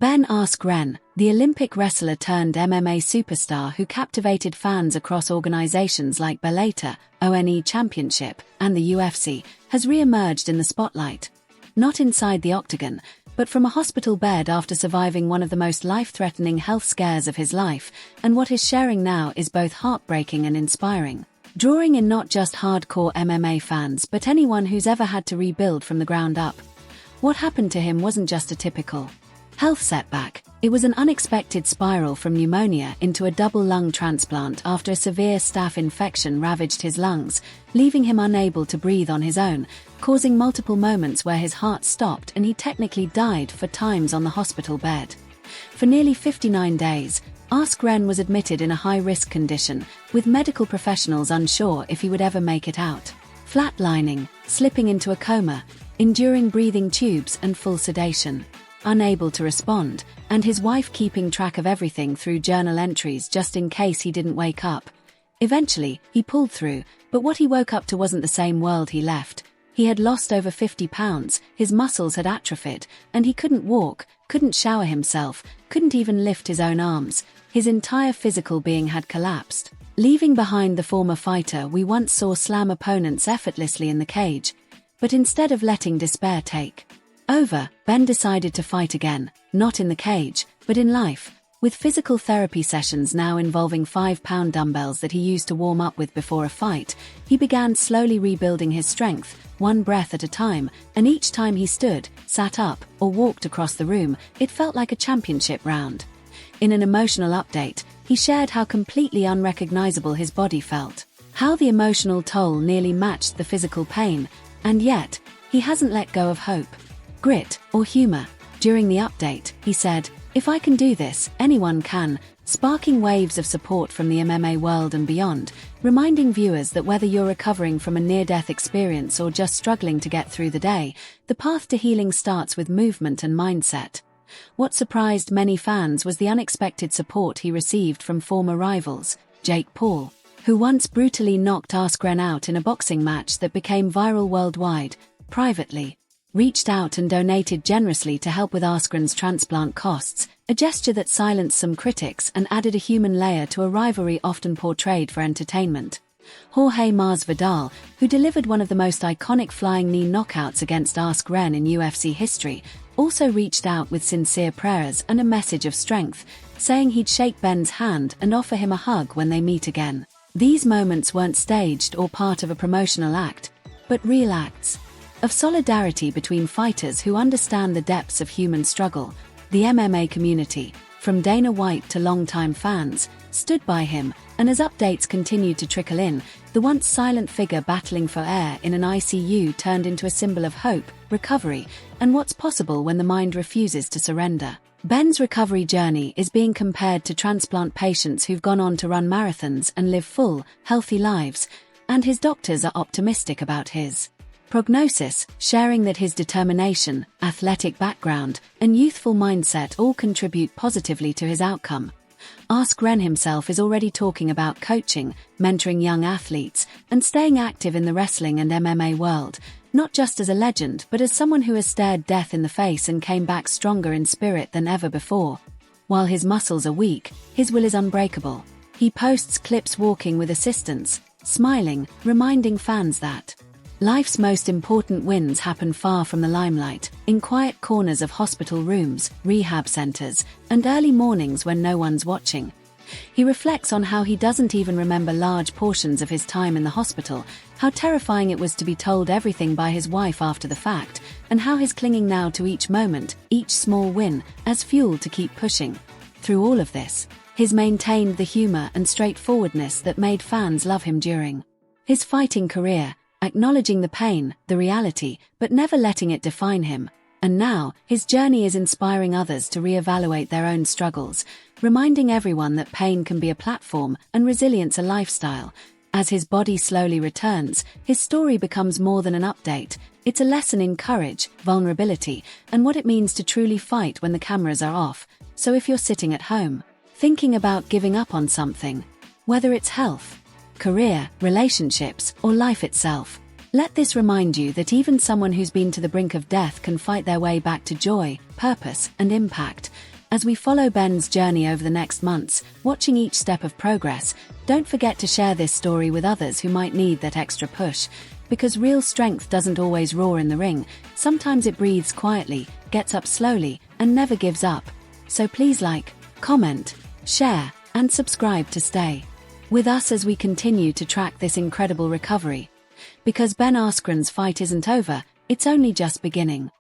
Ben Askren, the Olympic wrestler turned MMA superstar who captivated fans across organizations like Bellator, ONE Championship, and the UFC, has re-emerged in the spotlight. Not inside the octagon, but from a hospital bed after surviving one of the most life-threatening health scares of his life, and what he's sharing now is both heartbreaking and inspiring, drawing in not just hardcore MMA fans but anyone who's ever had to rebuild from the ground up. What happened to him wasn't just a typical health setback. It was an unexpected spiral from pneumonia into a double lung transplant after a severe staph infection ravaged his lungs, leaving him unable to breathe on his own, causing multiple moments where his heart stopped and he technically died 4 times on the hospital bed. For nearly 59 days, Askren was admitted in a high-risk condition, with medical professionals unsure if he would ever make it out. Flatlining, slipping into a coma, enduring breathing tubes and full sedation. Unable to respond, and his wife keeping track of everything through journal entries just in case he didn't wake up. Eventually, he pulled through, but what he woke up to wasn't the same world he left. He had lost over 50 pounds, his muscles had atrophied, and he couldn't walk, couldn't shower himself, couldn't even lift his own arms. His entire physical being had collapsed. Leaving behind the former fighter we once saw slam opponents effortlessly in the cage. But instead of letting despair take over, Ben decided to fight again, not in the cage, but in life, with physical therapy sessions now involving 5-pound dumbbells that he used to warm up with before a fight. He began slowly rebuilding his strength, one breath at a time, and each time he stood, sat up, or walked across the room, it felt like a championship round. In an emotional update, he shared how completely unrecognizable his body felt, how the emotional toll nearly matched the physical pain, and yet, he hasn't let go of hope, grit, or humor. During the update, he said, "If I can do this, anyone can," sparking waves of support from the MMA world and beyond, reminding viewers that whether you're recovering from a near-death experience or just struggling to get through the day, the path to healing starts with movement and mindset. What surprised many fans was the unexpected support he received from former rivals, Jake Paul, who once brutally knocked Askren out in a boxing match that became viral worldwide, privately reached out and donated generously to help with Askren's transplant costs, a gesture that silenced some critics and added a human layer to a rivalry often portrayed for entertainment. Jorge Masvidal, who delivered one of the most iconic flying knee knockouts against Askren in UFC history, also reached out with sincere prayers and a message of strength, saying he'd shake Ben's hand and offer him a hug when they meet again. These moments weren't staged or part of a promotional act, but real acts of solidarity between fighters who understand the depths of human struggle. The MMA community, from Dana White to longtime fans, stood by him, and as updates continued to trickle in, the once silent figure battling for air in an ICU turned into a symbol of hope, recovery, and what's possible when the mind refuses to surrender. Ben's recovery journey is being compared to transplant patients who've gone on to run marathons and live full, healthy lives, and his doctors are optimistic about his prognosis, sharing that his determination, athletic background, and youthful mindset all contribute positively to his outcome. Askren himself is already talking about coaching, mentoring young athletes, and staying active in the wrestling and MMA world, not just as a legend but as someone who has stared death in the face and came back stronger in spirit than ever before. While his muscles are weak, his will is unbreakable. He posts clips walking with assistants, smiling, reminding fans that life's most important wins happen far from the limelight, in quiet corners of hospital rooms, rehab centers, and early mornings when no one's watching. He reflects on how he doesn't even remember large portions of his time in the hospital, how terrifying it was to be told everything by his wife after the fact, and how he's clinging now to each moment, each small win, as fuel to keep pushing. Through all of this, he's maintained the humor and straightforwardness that made fans love him during his fighting career, acknowledging the pain, the reality, but never letting it define him. And now, his journey is inspiring others to reevaluate their own struggles, reminding everyone that pain can be a platform and resilience a lifestyle. As his body slowly returns, his story becomes more than an update. It's a lesson in courage, vulnerability, and what it means to truly fight when the cameras are off. So if you're sitting at home, thinking about giving up on something, whether it's health, career, relationships, or life itself, let this remind you that even someone who's been to the brink of death can fight their way back to joy, purpose, and impact. As we follow Ben's journey over the next months, watching each step of progress, don't forget to share this story with others who might need that extra push. Because real strength doesn't always roar in the ring, sometimes it breathes quietly, gets up slowly, and never gives up. So please like, comment, share, and subscribe to stay with us as we continue to track this incredible recovery. Because Ben Askren's fight isn't over, it's only just beginning.